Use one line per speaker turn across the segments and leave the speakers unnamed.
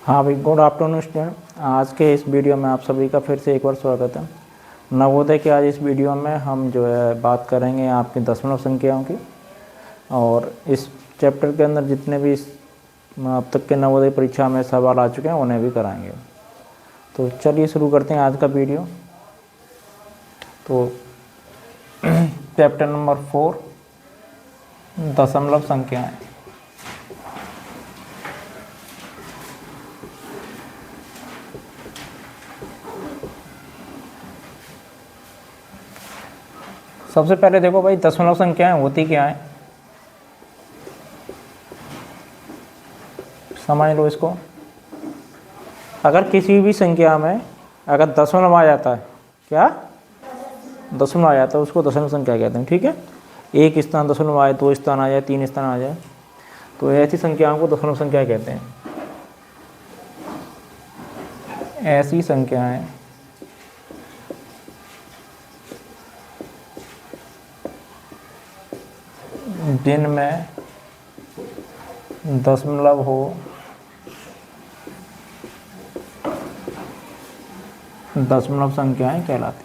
हाँ भाई, good afternoon student. आज के इस वीडियो में आप सभी का फिर से एक बार स्वागत है। नवोदय के आज इस वीडियो में हम जो है बात करेंगे आपकी दशमलव संख्याओं की, और इस चैप्टर के अंदर जितने भी अब तक के नवोदय परीक्षा में सवाल आ चुके हैं उन्हें भी कराएंगे। तो चलिए शुरू करते हैं आज का वीडियो। तो चैप्टर नंबर 4 दशमलव संख्याएँ। सबसे पहले देखो भाई, दशमलव संख्याएं होती क्या है, समझ लो इसको। अगर किसी भी संख्या में अगर दशमलव आ जाता है, क्या दशमलव आ जाता है, उसको दशमलव संख्या कहते हैं। ठीक है, एक स्थान दशमलव आए, 2 स्थान आ जाए, 3 स्थान आ जाए, तो ऐसी संख्याओं को दशमलव संख्या कहते हैं। ऐसी संख्याएं जिनमें दशमलव हो दशमलव संख्याएं कहलाती।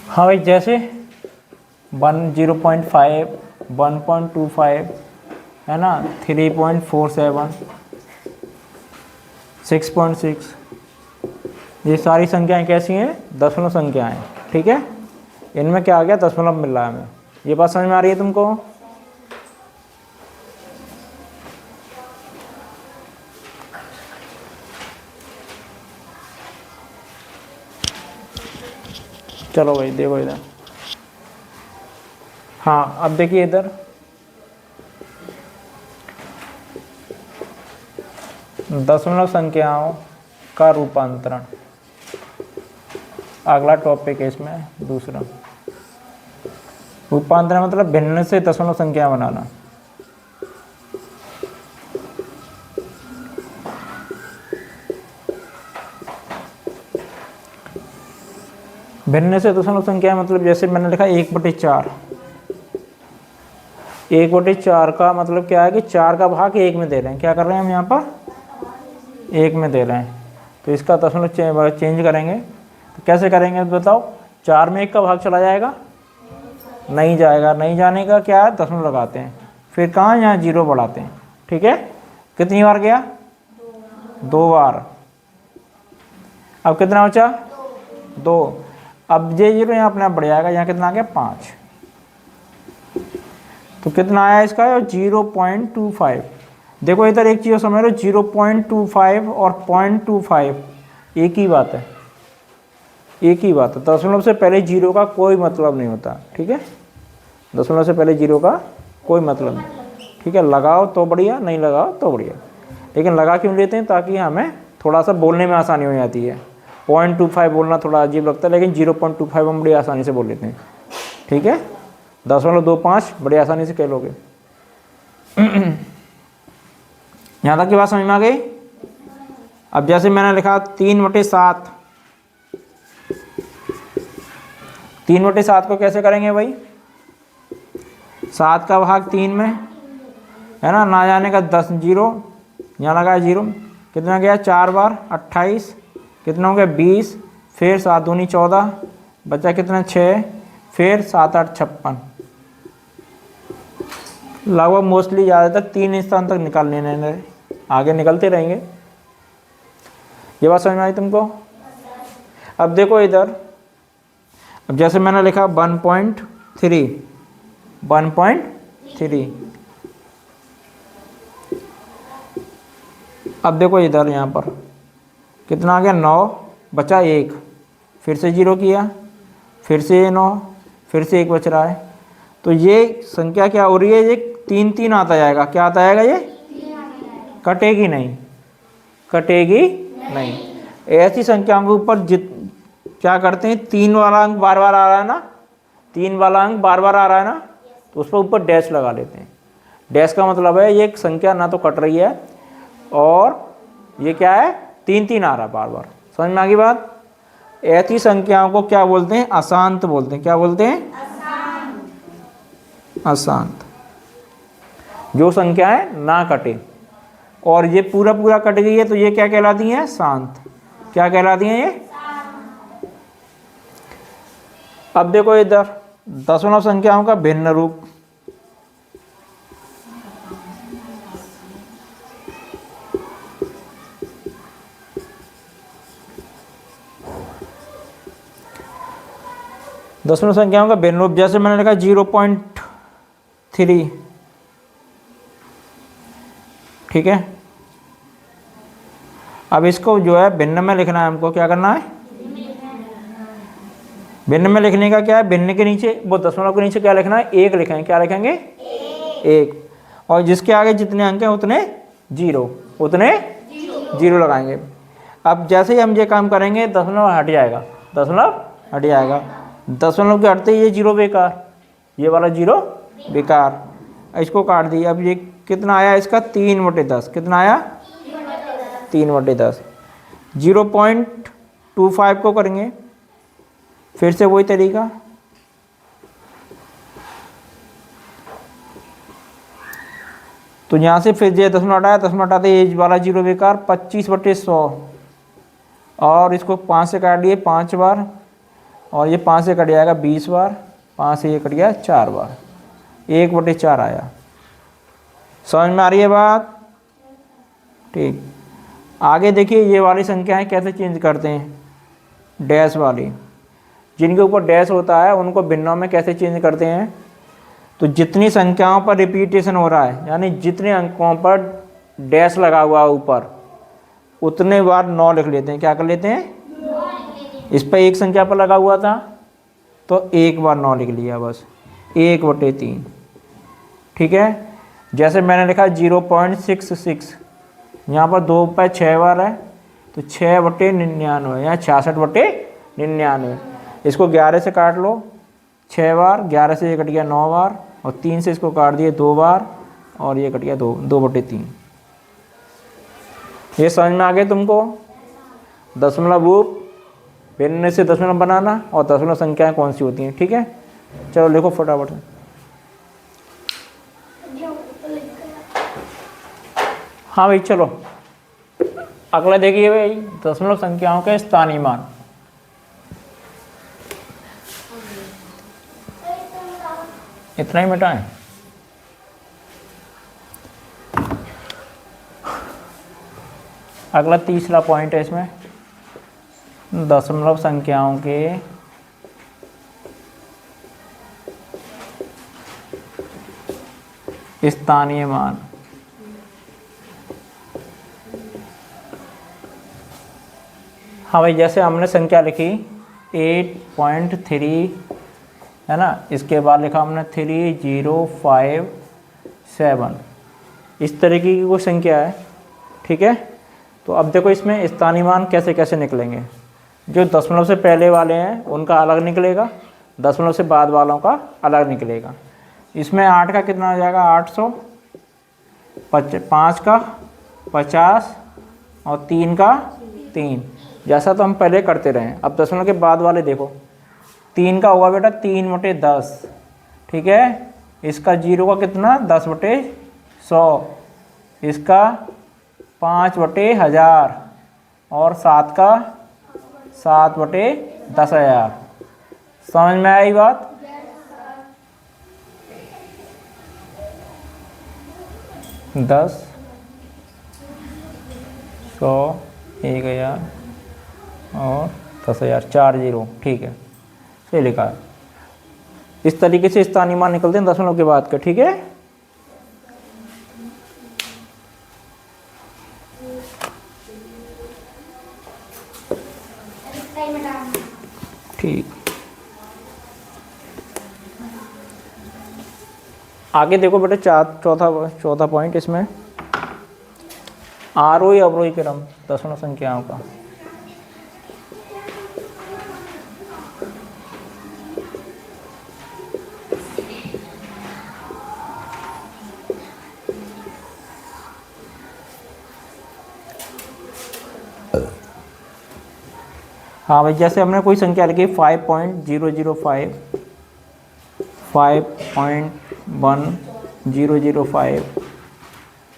हाँ भाई, जैसे 0.5, 1.25 है ना, 3.47, 6.6, ये सारी संख्याएं कैसी हैं, दशमलव संख्याएं। ठीक है, इनमें क्या आ गया, दशमलव मिल रहा है हमें। ये बात समझ में आ रही है तुमको? चलो भाई देखो इधर। हाँ, अब देखिए इधर, दशमलव संख्याओं का रूपांतरण, अगला टॉपिक है इसमें दूसरा। रूपांतरण मतलब भिन्न से दशमलव संख्या बनाना। भिन्न से दशमलव संख्या मतलब जैसे मैंने लिखा 1/4। 1/4 का मतलब क्या है कि 4 का भाग 1 में दे रहे हैं। क्या कर रहे हैं हम यहाँ पर, 1 में दे रहे हैं, तो इसका दशमलव चेंज करेंगे। तो कैसे करेंगे बताओ? 4 में 1 का भाग चला जाएगा, नहीं जाएगा, नहीं जाने का क्या है, दशमलव लगाते हैं, फिर कहाँ यहाँ 0 बढ़ाते हैं। ठीक है, कितनी बार गया, 2 बार। अब कितना बचा, 2। अब ये 0 यहाँ अपने आप बढ़ जाएगा, यहाँ कितना आ गया, 5। तो कितना आया इसका, 0.25। देखो इधर एक चीज़ समझ लो, 0.25 और 0.25 एक ही बात है, एक ही बात है। दशमलव से पहले 0 का कोई मतलब नहीं होता। ठीक है, दशमलव से पहले 0 का कोई मतलब नहीं। ठीक है, लगाओ तो बढ़िया, नहीं लगाओ तो बढ़िया, लेकिन लगा क्यों लेते हैं, ताकि हमें थोड़ा सा बोलने में आसानी हो जाती है। 0.25 बोलना थोड़ा अजीब लगता है, लेकिन 0.25 हम बड़ी आसानी से बोल लेते हैं। ठीक है, 0.25 बड़ी आसानी से कह लोगे। यहाँ तक की बात समझ में आ गई? अब जैसे मैंने लिखा 3/7, 3/7 को कैसे करेंगे भाई, 7 का भाग 3 में है ना, ना जाने का 10, 0 यहाँ लगा 0, कितना गया, 4 बार 28, कितना हो गया 20, फिर 7 दूनी 14, बचा कितना 6, फिर 7 8 56। लगभग मोस्टली ज़्यादातर 3 स्थान तक निकाल लेने, आगे निकलते रहेंगे। ये बात समझ में आई तुमको? अब देखो इधर, अब जैसे मैंने लिखा 1.3, 1.3। अब देखो इधर यहाँ पर कितना आ गया, 9, बचा 1, फिर से 0 किया, फिर से 9, फिर से 1 बच रहा है। तो ये संख्या क्या हो रही है, ये 3 3 आता जाएगा। क्या आता जाएगा, ये कटेगी नहीं, कटेगी नहीं। ऐसी संख्याओं के ऊपर क्या करते हैं, 3 वाला अंक बार बार आ रहा है ना, 3 वाला अंक बार बार आ रहा है ना, तो उस पर ऊपर डैश लगा लेते हैं। डैश का मतलब है ये संख्या ना तो कट रही है और ये क्या है, 3 3 आ रहा बार बार। समझ में आ गई बात। ऐसी संख्याओं को क्या बोलते हैं, अशांत बोलते हैं। क्या बोलते हैं, अशांत। जो संख्याएं ना कटे और ये पूरा पूरा कट गई है तो ये क्या कहलाती हैं, शांत। क्या कहलाती हैं ये। अब देखो इधर दशमलव संख्याओं का भिन्न रूप। दशमलव संख्याओं का भिन्न रूप, जैसे मैंने लिखा 0.3, ठीक है। अब इसको जो है भिन्न में लिखना है हमको। क्या करना है, भिन्न में लिखने का क्या है, भिन्न के नीचे वो दशमलव के नीचे क्या लिखना है, 1 लिखेंगे। क्या लिखेंगे, 1। और जिसके आगे जितने अंक हैं उतने जीरो लगाएंगे। अब जैसे ही हम ये काम करेंगे दशमलव हट जाएगा, दशमलव हट जाएगा। दशमलव के हटते ही ये 0 बेकार, ये वाला 0 बेकार। इसको काट दिया। अब ये कितना आया इसका, 3/10। कितना आया, 3/10। 0.25 को करेंगे फिर से वही तरीका। तो यहाँ से फिर ये दशमलव हटाया, दशमलव हटाते ये वाला 0 बेकार। 25/100 और इसको 5 से काट दिए 5 बार, और ये 5 से कट जाएगा 20 बार, 5 से ये कट गया 4 बार, 1/4 आया। समझ में आ रही है बात, ठीक। आगे देखिए ये वाली संख्याएं कैसे चेंज करते हैं, डैश वाली। जिनके ऊपर डैश होता है उनको भिन्नों में कैसे चेंज करते हैं। तो जितनी संख्याओं पर रिपीटेशन हो रहा है, यानी जितने अंकों पर डैश लगा हुआ है ऊपर, उतने बार 9 लिख लेते हैं। क्या कर लेते हैं, इस पर एक संख्या पर लगा हुआ था तो एक बार 9 लिख लिया बस, 1/3, ठीक है। जैसे मैंने लिखा 0.66, यहाँ पर 2 पर 6 बार है तो 6/99 या 66/99। इसको 11 से काट लो 6 बार, 11 से ये कट गया 9 बार, और 3 से इसको काट दिए 2 बार, और ये कट गया 2/3। ये समझ में आ गया तुमको। दशमलव रूप, भिन्न से दशमलव बनाना, और दशमलव संख्याएं कौन सी होती हैं, ठीक है। चलो लिखो फटाफट से। हाँ भाई चलो अगला देखिए भाई, दशमलव संख्याओं के स्थानीय मान। इतना ही मिटाएं। अगला तीसरा पॉइंट है इसमें, दशमलव संख्याओं के स्थानीय मान। हाँ भाई, जैसे हमने संख्या लिखी 8.3 है ना, इसके बाद लिखा हमने 3057, इस तरीके की कोई संख्या है, ठीक है। तो अब देखो इसमें स्थानीय मान कैसे कैसे निकलेंगे। जो दशमलव से पहले वाले हैं उनका अलग निकलेगा, दशमलव से बाद वालों का अलग निकलेगा। इसमें 8 का कितना हो जाएगा, 800, 5 का 50 और 3 का 3, जैसा तो हम पहले करते रहे। अब दशमलव के बाद वाले देखो, 3 का होगा बेटा 3/10, ठीक है। इसका 0 का कितना 10/100, इसका 5/1000, और 7 का 7/10,000। समझ में आई बात। दस, 100, 1000 और 10,000, 4 0, ठीक है, सही लिखा है। इस तरीके से स्थानीय मान निकलते हैं दशमलव के बाद का, ठीक है। ठीक, आगे देखो बेटे चौथा पॉइंट इसमें, आरोही अवरोही क्रम दशमलव संख्याओं का। हाँ भाई, जैसे हमने कोई संख्या लिखी 5.005, 5.1005,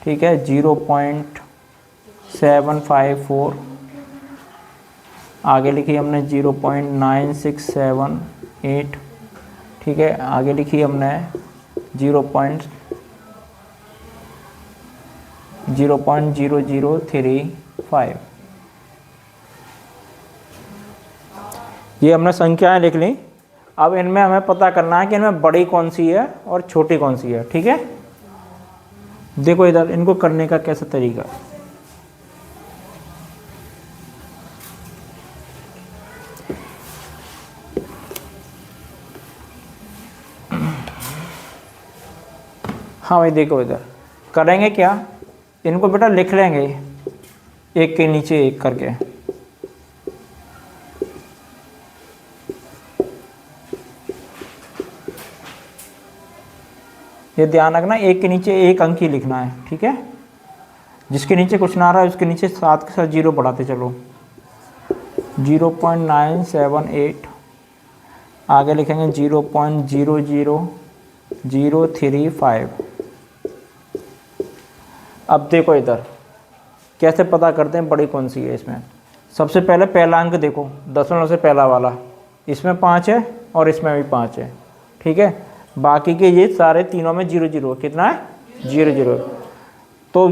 ठीक है, 0.754, आगे लिखी हमने 0.9678, ठीक है, आगे लिखी हमने 0.0035। ये हमने संख्याएं लिख ली। अब इनमें हमें पता करना है कि इनमें बड़ी कौन सी है और छोटी कौन सी है, ठीक है। देखो इधर इनको करने का कैसा तरीका। हाँ भाई देखो इधर करेंगे क्या, इनको बेटा लिख लेंगे एक के नीचे एक करके। ये ध्यान रखना, एक के नीचे एक अंक ही लिखना है, ठीक है। जिसके नीचे कुछ ना आ रहा है उसके नीचे 7 के साथ 0 बढ़ाते चलो। 0.978, आगे लिखेंगे 0.00035। अब देखो इधर कैसे पता करते हैं बड़ी कौन सी है इसमें। सबसे पहले पहला अंक देखो, दशमलव से पहला वाला, इसमें 5 है और इसमें भी 5 है, ठीक है। बाकी के ये सारे तीनों में 0 कितना है, 0। तो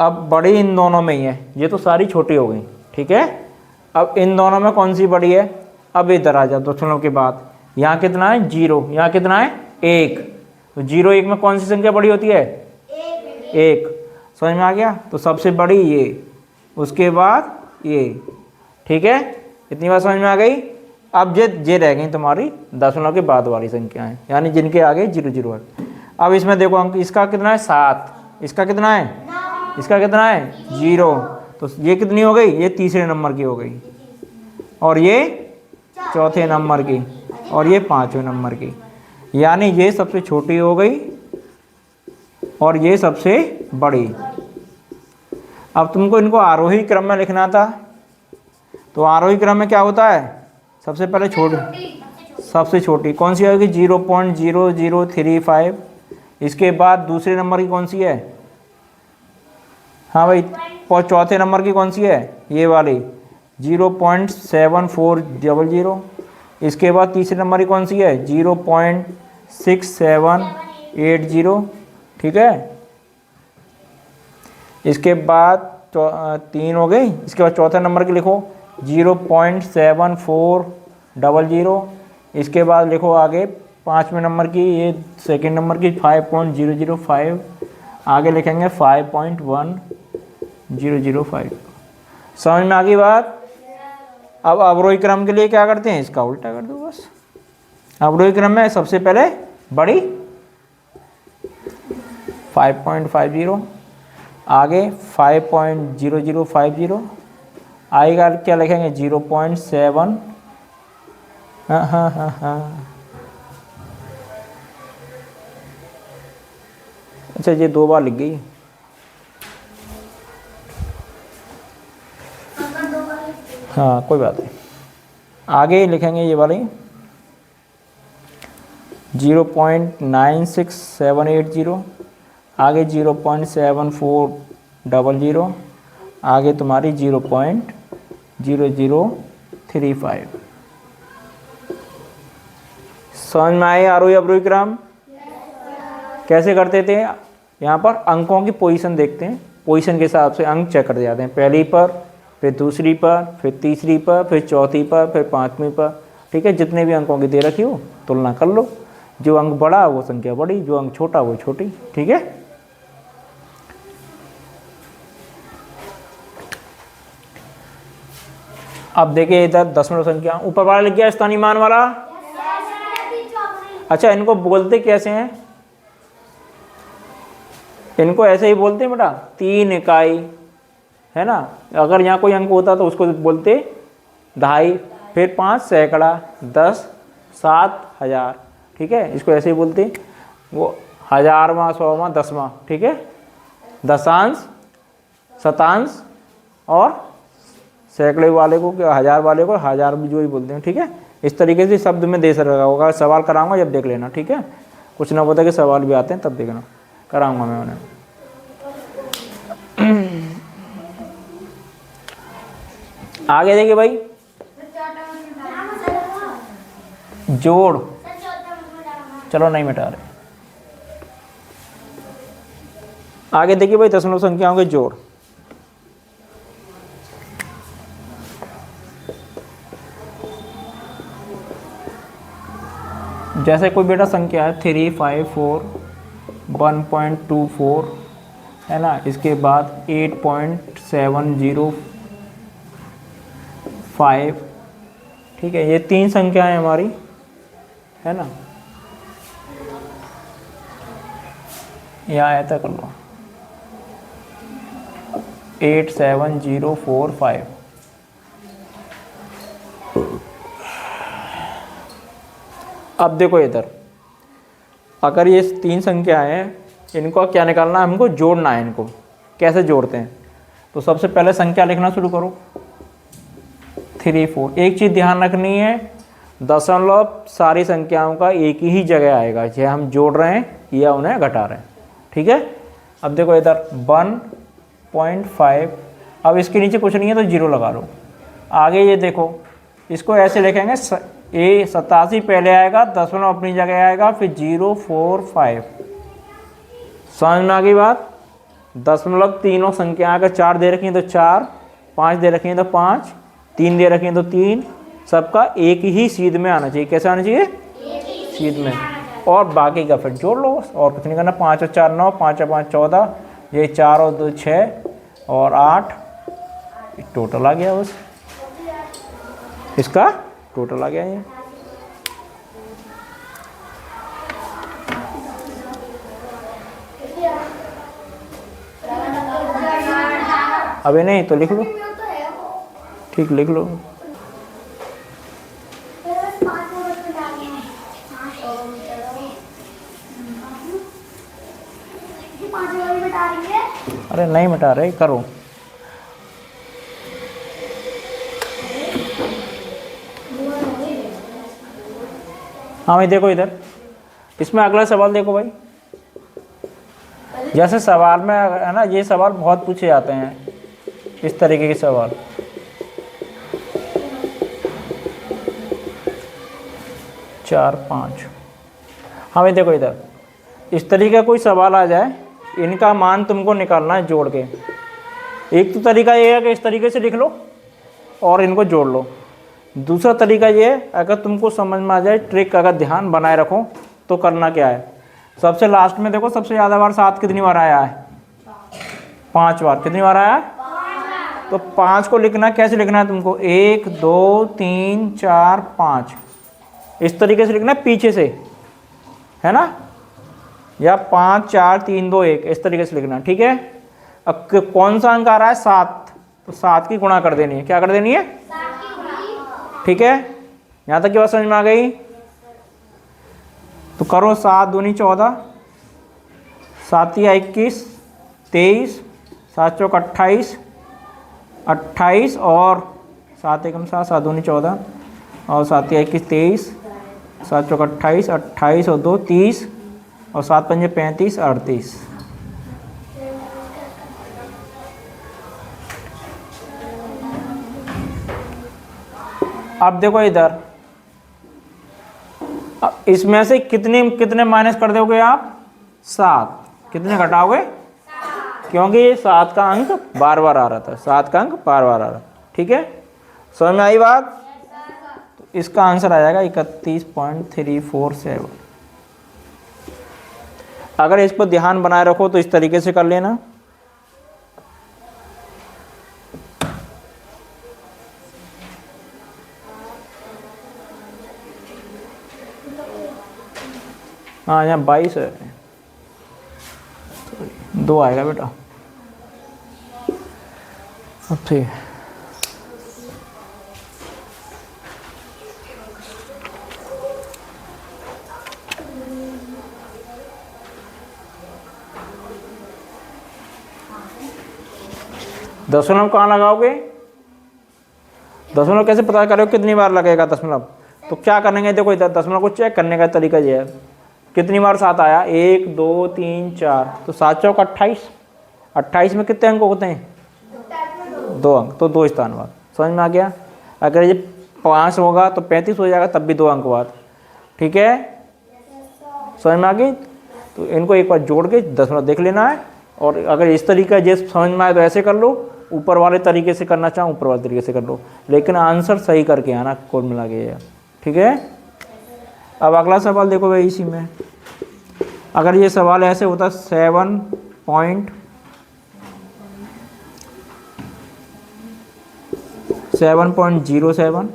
अब बड़ी इन दोनों में ही है, ये तो सारी छोटी हो गई, ठीक है। अब इन दोनों में कौन सी बड़ी है, अब इधर आ जाओ दशमलव के बाद, यहाँ कितना है 0, यहाँ कितना है 1। तो 0 1 में कौन सी संख्या बड़ी होती है, 1। समझ में आ गया। तो सबसे बड़ी ये, उसके बाद ये, ठीक है। इतनी बात समझ में आ गई। अब ये रह गई तुम्हारी दशमलव के बाद वाली संख्याएं, यानी जिनके आगे 0 है। अब इसमें देखो अंक, इसका कितना है 7, इसका कितना है, इसका कितना है 0। तो ये कितनी हो गई, ये तीसरे नंबर की हो गई, और ये चौथे नंबर की, और ये पाँचवें नंबर की। यानी ये सबसे छोटी हो गई और ये सबसे बड़ी। अब तुमको इनको आरोही क्रम में लिखना था, तो आरोही क्रम में क्या होता है, सबसे पहले सबसे छोटी कौन सी होगी, 0.0035। इसके बाद दूसरे नंबर की कौन सी है, हाँ भाई, और चौथे नंबर की कौन सी है, ये वाली 0.7400। इसके बाद तीसरे नंबर की कौन सी है, 0.6780, ठीक है। इसके बाद 3 हो गई। इसके बाद चौथे नंबर की लिखो 0.7400। इसके बाद लिखो आगे पाँचवें नंबर की, ये सेकंड नंबर की 5.005। आगे लिखेंगे 5.1005। समझ में आ गई बात। अब अवरोही क्रम के लिए क्या करते हैं, इसका उल्टा कर दो बस। अवरोही क्रम में सबसे पहले बड़ी 5.50, आगे 5.0050, आएगा क्या लिखेंगे 0.7। हाँ। अच्छा ये 2 बार लिख गई। हाँ कोई बात नहीं। आगे लिखेंगे ये वाली 0.96780, आगे 0.7400, आगे तुम्हारी 0.0035। समझ में आए आरोही अवरोही क्रम कैसे करते थे। यहाँ पर अंकों की पोजीशन देखते हैं, पोजीशन के हिसाब से अंक चेक करते जाते हैं। पहली पर, फिर दूसरी पर, फिर तीसरी पर, फिर चौथी पर, फिर पाँचवीं पर, ठीक है। जितने भी अंकों की दे रखी हो तुलना कर लो, जो अंक बड़ा वो संख्या बड़ी, जो अंक छोटा वो छोटी, ठीक है। अब देखिए इधर दशमलव संख्या, ऊपर वाला लिख गया स्थानीय मान वाला। अच्छा इनको बोलते कैसे हैं, इनको ऐसे ही बोलते हैं बेटा, 3 इकाई है ना। अगर यहाँ कोई अंक होता तो उसको बोलते 2.5, फिर 5 सैकड़ा, 10, 7 हजार, ठीक है। इसको ऐसे ही बोलते, वो हजारवां, 100वां, 10वां, ठीक है। दशांश, शतांश और सैकड़े वाले को, हज़ार वाले को हज़ार भी जो ही बोलते हैं, ठीक है। इस तरीके से शब्द में दे सकता होगा। सवाल कराऊंगा जब देख लेना, ठीक है। कुछ ना पता कि सवाल भी आते हैं तब देखना, कराऊंगा मैं उन्हें। आगे देखिए भाई, जोड़, चलो नहीं मिटा रहे। आगे देखिए भाई, दशमलव संख्याओं के जोड़। जैसे कोई बेटा संख्या है 3, 5, 4, 1.24 है ना, इसके बाद 8.705, ठीक है। ये 3 संख्याएं हमारी, है ना। यहाँ ऐसा कर लो 87045। अब देखो इधर, अगर ये 3 संख्याएं हैं, इनको क्या निकालना है हमको, जोड़ना है इनको। कैसे जोड़ते हैं, तो सबसे पहले संख्या लिखना शुरू करो 3, 4। एक चीज़ ध्यान रखनी है, दशमलव सारी संख्याओं का एक ही जगह आएगा, चाहे हम जोड़ रहे हैं या उन्हें घटा रहे हैं, ठीक है। अब देखो इधर 1.5, अब इसके नीचे कुछ नहीं है तो 0 लगा लो। आगे ये देखो, इसको ऐसे लिखेंगे, 87 पहले आएगा, दशमलव अपनी जगह आएगा, फिर 045। समझ में आ गई बात। दशमलव तीनों संख्या, अगर 4 दे रखी हैं तो 4, 5 दे रखी हैं तो 5, 3 दे रखी हैं तो 3, सबका एक ही सीध में आना चाहिए। कैसे आना चाहिए, सीध में। और बाकी का फिर जोड़ लो, और कुछ नहीं करना। 5 और 4 9, 5 और 5 14, ये 4 और 2 6 और 8, टोटल आ गया बस, इसका टोटल आ गया ये। अबे नहीं तो लिख लो, ठीक, लिख लो। अरे नहीं मिटा रहे, करो। हाँ भाई देखो इधर, इसमें अगला सवाल देखो भाई। जैसे सवाल में है ना, ये सवाल बहुत पूछे जाते हैं, इस तरीके के सवाल। चार 5। हाँ भाई देखो इधर, इस तरीके का कोई सवाल आ जाए, इनका मान तुमको निकालना है जोड़ के। एक तो तरीका ये है कि इस तरीके से लिख लो और इनको जोड़ लो। दूसरा तरीका ये है, अगर तुमको समझ में आ जाए ट्रिक, अगर ध्यान बनाए रखो तो करना क्या है, सबसे लास्ट में देखो सबसे ज़्यादा बार 7 कितनी बार आया है, 5 बार। कितनी बार आया है, तो 5 को लिखना, कैसे लिखना है तुमको, 1 2 3 4 5, इस तरीके से लिखना है पीछे से, है ना, या 5 4 3 2 1, इस तरीके से लिखना, ठीक है। अब कौन सा अंक आ रहा है, 7, तो 7 की गुणा कर देनी है। क्या कर देनी है, ठीक है। यहाँ तक की बात समझ में आ गई, तो करो 7 दूनी 14, 7 या 21 23, 7 चौक 28, 28 और 7 एकम 7, 7 दूनी 14 और 7 या 21 23, 7 चौक 28, 28 और 2 30 और 7 पंजे 35 38। अब देखो इधर, इसमें से कितने कितने माइनस कर दोगे आप, 7। कितने घटाओगे, क्योंकि ये 7 का अंक बार बार आ रहा था, 7 का अंक बार बार आ रहा, ठीक है। समझ में आई बात। तो इसका आंसर आ जाएगा 31.347। अगर इस पर ध्यान बनाए रखो तो इस तरीके से कर लेना। हाँ यहाँ 22 है, 2 आएगा बेटा, ठीक है। दशमलव कहाँ लगाओगे, दशमलव कैसे पता करोगे कितनी बार लगेगा दशमलव? तो क्या करेंगे, देखो इधर दशमलव को चेक करने का तरीका ये है, कितनी बार 7 आया, 1 2 3 4, तो 7 चौक 28, 28 में कितने अंक होते हैं? 2 अंक, तो 2 स्थान बाद। समझ में आ गया? अगर ये 5 होगा तो 35 हो जाएगा, तब भी 2 अंक बाद। ठीक है, समझ में आ गई? तो इनको एक बार जोड़ के दशमलव देख लेना है, और अगर इस तरीका जैसे समझ में आए तो ऐसे कर लो, ऊपर वाले तरीके से करना चाहो ऊपर वाले तरीके से कर लो, लेकिन आंसर सही करके आना कुल मिला के। ठीक है, अब अगला सवाल देखो भाई इसी में, अगर ये सवाल ऐसे होता 7.007 7.007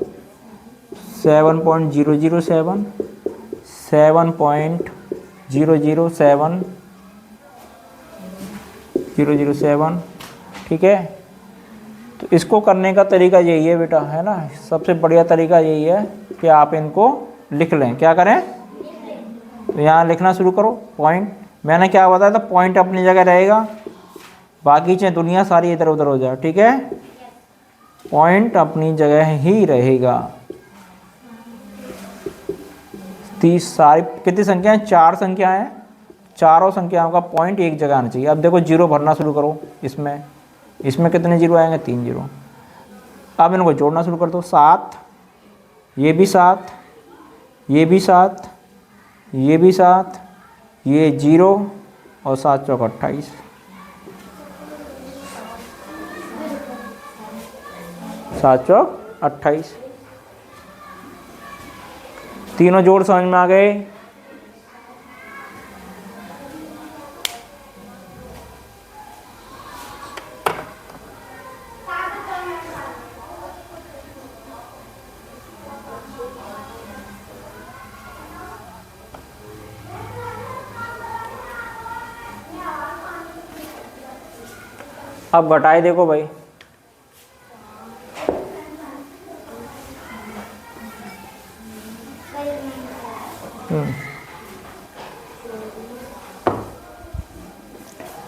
7.007 ठीक है, तो इसको करने का तरीका यही है बेटा, है ना, सबसे बढ़िया तरीका यही है कि आप इनको लिख लें। क्या करें, तो यहाँ लिखना शुरू करो पॉइंट। मैंने क्या बताया था, पॉइंट अपनी जगह रहेगा, बाकी चाहे दुनिया सारी इधर उधर हो जाए। ठीक है, पॉइंट अपनी जगह ही रहेगा। 30 सारी कितनी संख्याएं, 4 संख्याएं हैं, चारों संख्याओं का पॉइंट एक जगह आना चाहिए। अब देखो जीरो भरना शुरू करो, इसमें कितने जीरो आएंगे, 3 जीरो। अब इनको जोड़ना शुरू कर दो, 7, ये भी 7, ये भी 7, ये भी 7, ये 0 और 7 चौक 28। सात चौक 28, तीनों जोड़ समझ में आ गए। अब घटाए देखो भाई,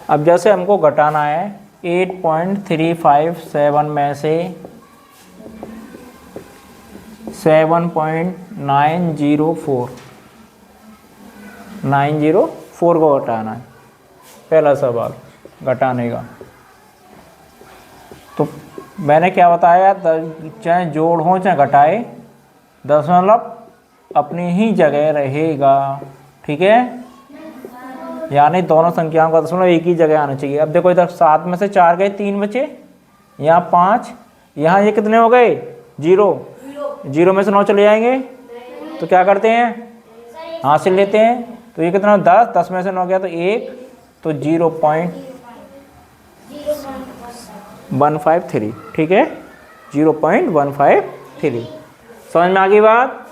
अब जैसे हमको घटाना है 8.357 में से 7.904 को घटाना है, पहला सवाल घटाने का। तो मैंने क्या बताया, चाहे जोड़ हो चाहे घटाए, दशमलव अपनी ही जगह रहेगा। ठीक है, यानी दोनों संख्याओं का दशमलव एक ही जगह आना चाहिए। अब देखो इधर 7 में से 4 गए, 3 बचे, यहाँ 5, यहाँ ये कितने हो गए, 0 में से 9 चले जाएंगे, तो क्या करते हैं, हासिल लेते हैं। तो ये कितना, 10 में से 9 गया तो 1, तो 0.153। ठीक है, 0.153। समझ में आ गई बात?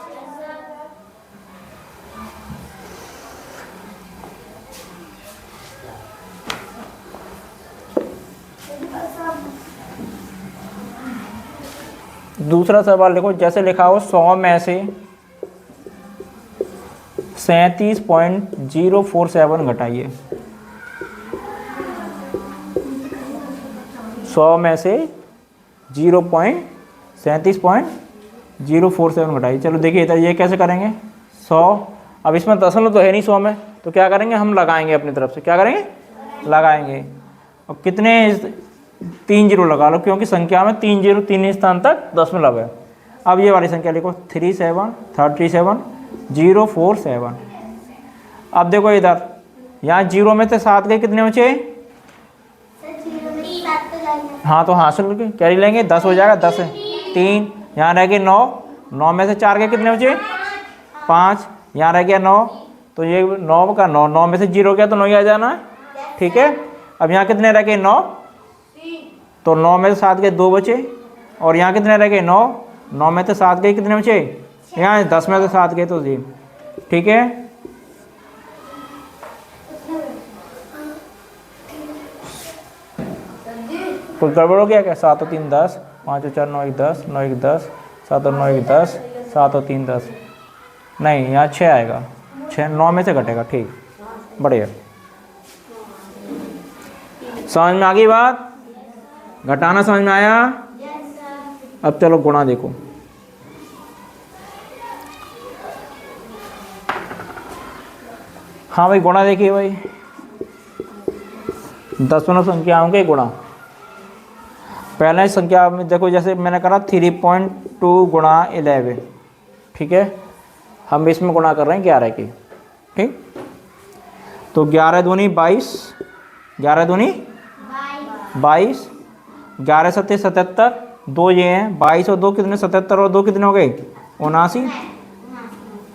दूसरा सवाल देखो, जैसे लिखा हो 100 में से 37.047 घटाइए। 100 में से 37.047 घटाइए। चलो देखिए इधर ये कैसे करेंगे, 100, अब इसमें दशमलव तो है नहीं 100 में, तो क्या करेंगे, हम लगाएंगे अपनी तरफ से। क्या करेंगे, लगाएंगे। अब कितने, 3 जीरो लगा लो, क्योंकि संख्या में 3 जीरो 3 स्थान तक दशमलव है। अब ये वाली संख्या लिखो 37047। अब देखो इधर, यहाँ 0 में से 7 गए, कितने बचे, हाँ तो हासिल कैरी लेंगे, 10 हो जाएगा, 10 है 3, यहाँ रह गए 9 में से 4 गए, कितने बचे, 5, यहाँ रह गया 9, तो ये 9 का 9 में से 0 गया तो 9 ही आ जाना है। ठीक है, अब यहाँ कितने रह गए, 9, तो 9 में से 7 गए, 2 बचे, और यहाँ कितने रह गए, 9 में से 7 गए, कितने बचे, यहाँ 10 में से 7 गए तो जी। ठीक है, कुछ गड़बड़ हो गया क्या, 7 और 3 10, 5 और 4 9 1 10, 9 1 10, 7 और 9 1 10, 7 और 3 10, नहीं यहाँ 6 आएगा, 6 9 में से घटेगा। ठीक, बढ़िया, समझ में आ गई बात, घटाना समझ में आया। अब चलो गुणा देखो, हाँ भाई गुणा देखिए भाई, दशमलव संख्याओं के गुणा। पहले संख्या में देखो, जैसे मैंने करा 3.2 गुणा 11, ठीक है, हम इसमें गुणा कर रहे हैं 11 की, ठीक। तो 11 दूनी 22, 11 दूनी 22, 11 सत्ते 77, 2 ये हैं, 22 और 2 कितने, 77 और 2 कितने हो गए, 79,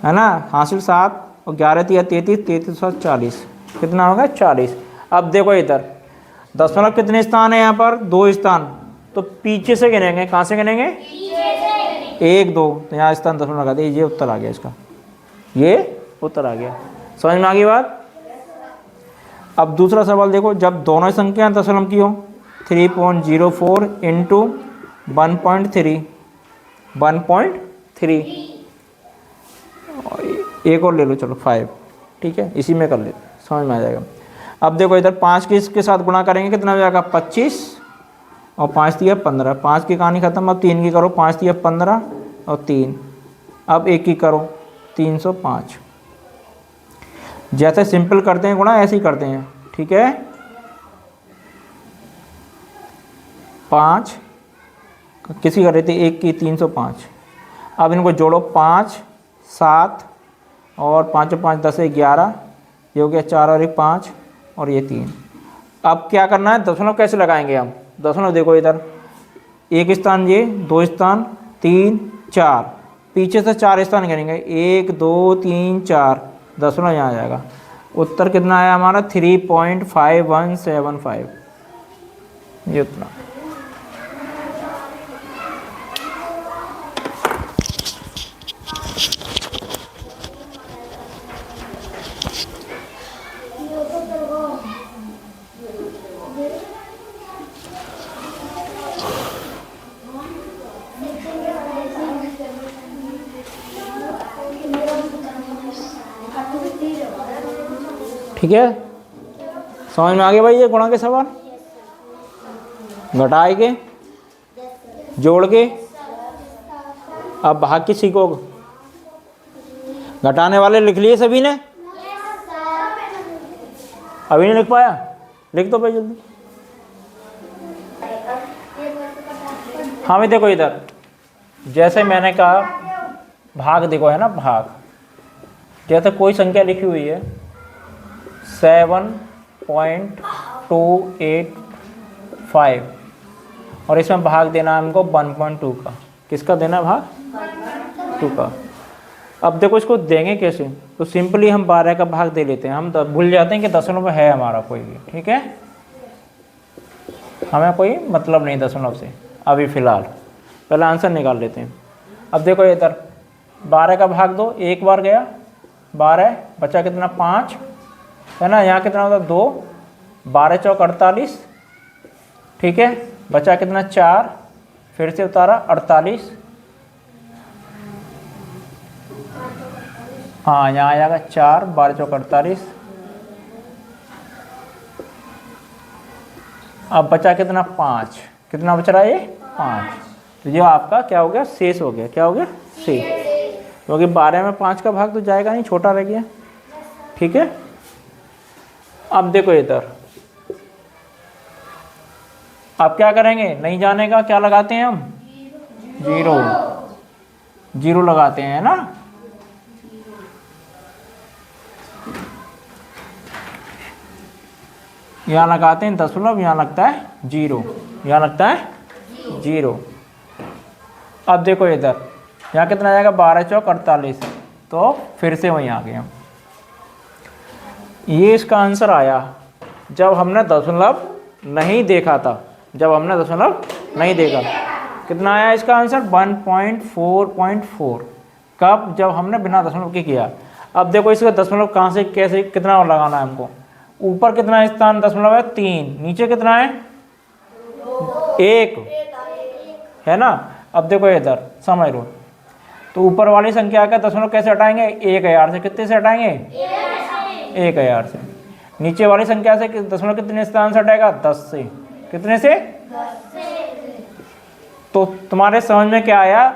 है ना, हासिल 7 और 11 तिया 33, 33 और 40, कितना होगा 40। अब देखो इधर दशमलव कितने स्थान है यहाँ पर, 2 स्थान, तो पीछे से गिनेंगे, कहाँ से गिनेंगे, 1 2, तो यहाँ स्थान दशमलव लगा दिए, ये उत्तर आ गया इसका, ये उत्तर आ गया। समझ में आ गई बात। अब दूसरा सवाल देखो, जब दोनों संख्याएं दशमलव की हो, 3.04 इंटू 1.3, 1.3, एक और ले लो चलो 5, ठीक है, इसी में कर ले, समझ में आ जाएगा। अब देखो इधर 5 के इसके साथ गुणा करेंगे, कितना हो जाएगा 25 और 5 दिया 15, 5 की कहानी खत्म। अब 3 की करो, 5 दिया 15 और 3, अब 1 की करो 305। जैसे सिंपल करते हैं गुणा ऐसे ही करते हैं, ठीक है। 5 किसी कर रहे थे 1 की 305, अब इनको जोड़ो 5 7 और 5 और 5 10 11, ये हो गया 4 और 1 5 और ये 3। अब क्या करना है, दशमलव कैसे लगाएंगे हम, दशमलव देखो इधर 1 स्थान ये, 2 स्थान 3 4, पीछे से 4 स्थान गिनेंगे, 1 2 3 4, दशमलव यहाँ आ जाएगा। उत्तर कितना आया हमारा 3.5175, ये उतना। ठीक है, समझ में आ गया भाई ये गुणा के सवाल, घटाए के जोड़ के। अब भाग की सीखोगे, घटाने वाले लिख लिए सभी ने, अभी नहीं लिख पाया, लिख दो भाई जल्दी। हाँ भाई देखो इधर, जैसे मैंने कहा भाग देखो है ना, भाग जैसे कोई संख्या लिखी हुई है 7.285 और इसमें भाग देना है हमको 1.2 का, किसका देना है भाग 2 का। अब देखो इसको देंगे कैसे, तो सिंपली हम 12 का भाग दे लेते हैं, हम भूल जाते हैं कि दशमलव में है हमारा कोई भी, ठीक है, हमें कोई मतलब नहीं दशमलव से अभी फ़िलहाल, पहले आंसर निकाल लेते हैं। अब देखो इधर 12 का भाग दो, एक बार गया 12, बचा कितना 5, है ना, यहाँ कितना होता 2, 12 चौक 48, ठीक है, बचा कितना 4, फिर से उतारा 48, हाँ यहाँ आ जाएगा 4, 12 चौक 48, अब बचा कितना 5, कितना बच रहा है ये 5, तो ये आपका क्या हो गया शेष हो गया, क्या हो गया शेष, क्योंकि 12 में 5 का भाग तो जाएगा नहीं, छोटा रह गया, ठीक है। अब देखो इधर, अब क्या करेंगे, नहीं जाने का क्या लगाते हैं हम, 0 0 लगाते हैं, है ना। यहाँ लगाते हैं दशमलव, यहाँ लगता है 0, यहाँ लगता है 0। अब देखो इधर, यहाँ कितना आ जाएगा 12 चौक 48, तो फिर से वहीं आ गए हम, ये इसका आंसर आया जब हमने दशमलव नहीं देखा था, जब हमने दशमलव नहीं देखा। कितना आया इसका आंसर 1.4.4, कब, जब हमने बिना दशमलव के किया। अब देखो इसका दशमलव कहाँ से कैसे कितना और लगाना है हमको, ऊपर कितना स्थान दशमलव है 3, नीचे कितना है 1, है ना। अब देखो इधर समझ लो, तो ऊपर वाली संख्या का दशमलव कैसे हटाएंगे, 1000 से, कितने से हटाएंगे 1000 से। नीचे वाली संख्या से दशमलव कितने स्थान से हटाएगा 10 से, कितने से तो तुम्हारे समझ में क्या आया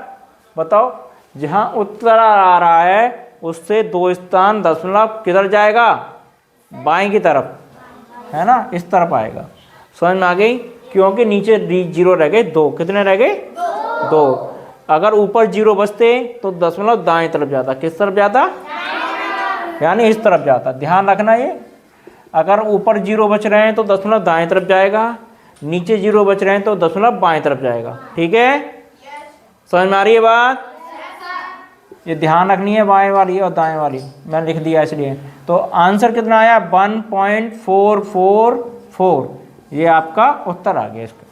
बताओ? जहाँ उत्तर आ रहा है उससे 2 स्थान दशमलव किधर जाएगा? बाएं की तरफ, है ना, इस तरफ आएगा। समझ में आ गई? क्योंकि नीचे 0 रह गए 2, कितने रह गए? 2। अगर ऊपर 0 बचते तो दशमलव दाएं तरफ जाता। किस तरफ जाता? यानी इस तरफ जाता। ध्यान रखना ये, अगर ऊपर 0 बच रहे हैं तो दशमलव दाएं तरफ जाएगा, नीचे 0 बच रहे हैं तो दशमलव बाएं तरफ जाएगा। ठीक है, समझ में आ रही है बात? ये ध्यान रखनी है, बाएं वाली और दाएं वाली मैंने लिख दिया इसलिए। तो आंसर कितना आया? 1.444। ये आपका उत्तर आ गया इसका।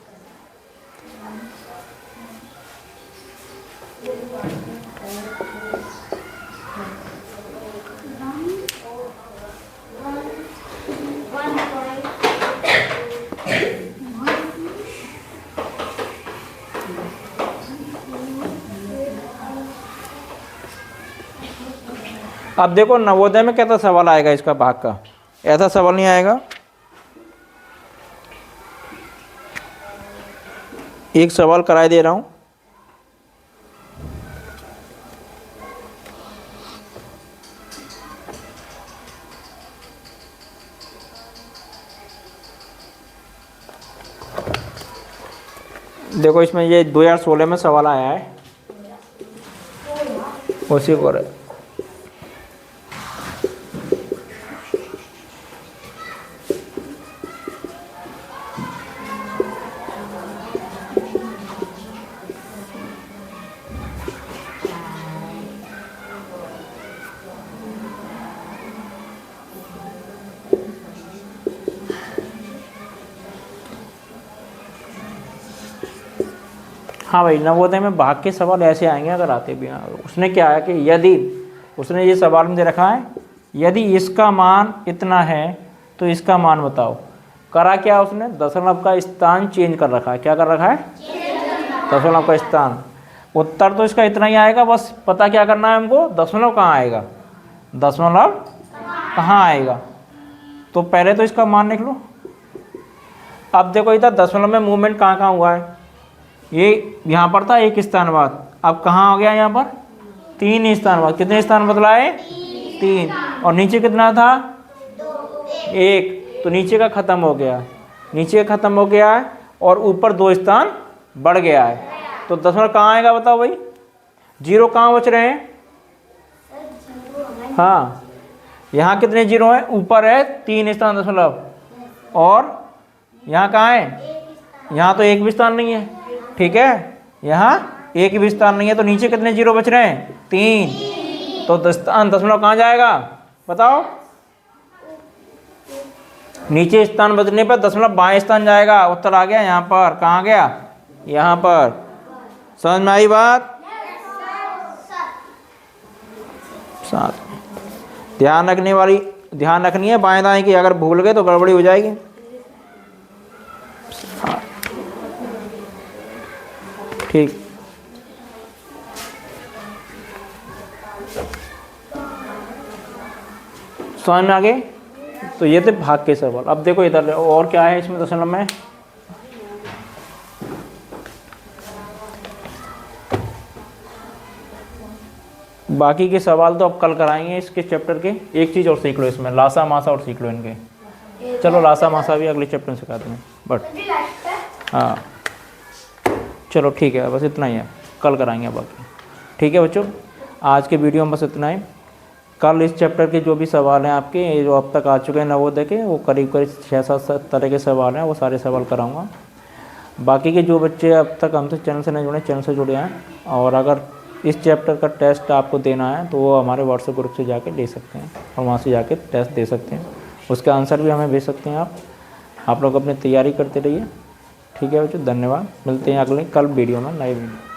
अब देखो नवोदय में कैसा सवाल आएगा इसका भाग का, ऐसा सवाल नहीं आएगा। एक सवाल कराए दे रहा हूं, देखो इसमें ये 2016 में सवाल आया है, उसी को रहे। हाँ भाई, नवोदय में भाग के सवाल ऐसे आएंगे अगर आते भी हैं। उसने क्या है कि यदि उसने ये सवाल में दे रखा है, यदि इसका मान इतना है तो इसका मान बताओ। करा क्या उसने? दशमलव का स्थान चेंज कर रखा है। क्या कर रखा है? दशमलव का स्थान। उत्तर तो इसका इतना ही आएगा, बस पता क्या करना है हमको? दशमलव कहाँ आएगा, दशमलव कहाँ आएगा। तो पहले तो इसका मान लिख लो। अब देखो इधर दशमलव में मूवमेंट कहाँ कहाँ हुआ है? ये यहाँ पर था 1 स्थान बाद, अब कहाँ हो गया? यहाँ पर 3 स्थान बाद। कितने स्थान बदला है? 3। और नीचे कितना था? 1। तो नीचे का खत्म हो गया, नीचे का खत्म हो गया है और ऊपर 2 स्थान बढ़ गया है। तो दशमलव कहाँ आएगा बताओ भाई? 0 कहाँ बच रहे हैं? हाँ, यहाँ कितने 0 हैं? ऊपर है 3 स्थान दशमलव, और यहाँ कहाँ है? यहाँ तो एक भी स्थान नहीं है। ठीक है, यहाँ एक भी स्थान नहीं है, तो नीचे कितने 0 बच रहे हैं? 3। तो दशमलव कहाँ जाएगा बताओ? नीचे स्थान बचने पर दशमलव बाएं स्थान जाएगा। उत्तर आ गया यहाँ पर। कहाँ गया? यहाँ पर। समझ में आई बात? साथ ध्यान रखनी है बाएं दाएं की, अगर भूल गए तो गड़बड़ी हो जाएगी। ठीक, समझ में आ गए? तो ये थे भाग के सवाल। अब देखो इधर और क्या है इसमें दशमलव में। बाकी के सवाल तो अब कल कराएंगे इसके चैप्टर के। एक चीज़ और सीख लो इसमें, लासा मासा और सीख लो इनके। चलो लासा मासा भी अगले चैप्टर में सिखाते हैं, बट हाँ चलो ठीक है, बस इतना ही है, कल कराएंगे बाकी। ठीक है बच्चों, आज के वीडियो में बस इतना ही। कल इस चैप्टर के जो भी सवाल हैं आपके, जो अब तक आ चुके हैं नवोदय के, वो करीब 6-7 तरह के सवाल हैं, वो सारे सवाल कराऊंगा। बाकी के जो बच्चे अब तक हमसे चैनल से नहीं जुड़े, चैनल से जुड़े हैं, और अगर इस चैप्टर का टेस्ट आपको देना है तो वो हमारे व्हाट्सएप ग्रुप से जाके ले सकते हैं, और वहाँ से जाके टेस्ट दे सकते हैं। उसके आंसर भी हमें भेज सकते हैं आप लोग अपनी तैयारी करते रहिए। ठीक है बच्चों, धन्यवाद। मिलते हैं अगले कल वीडियो में, नए वीडियो।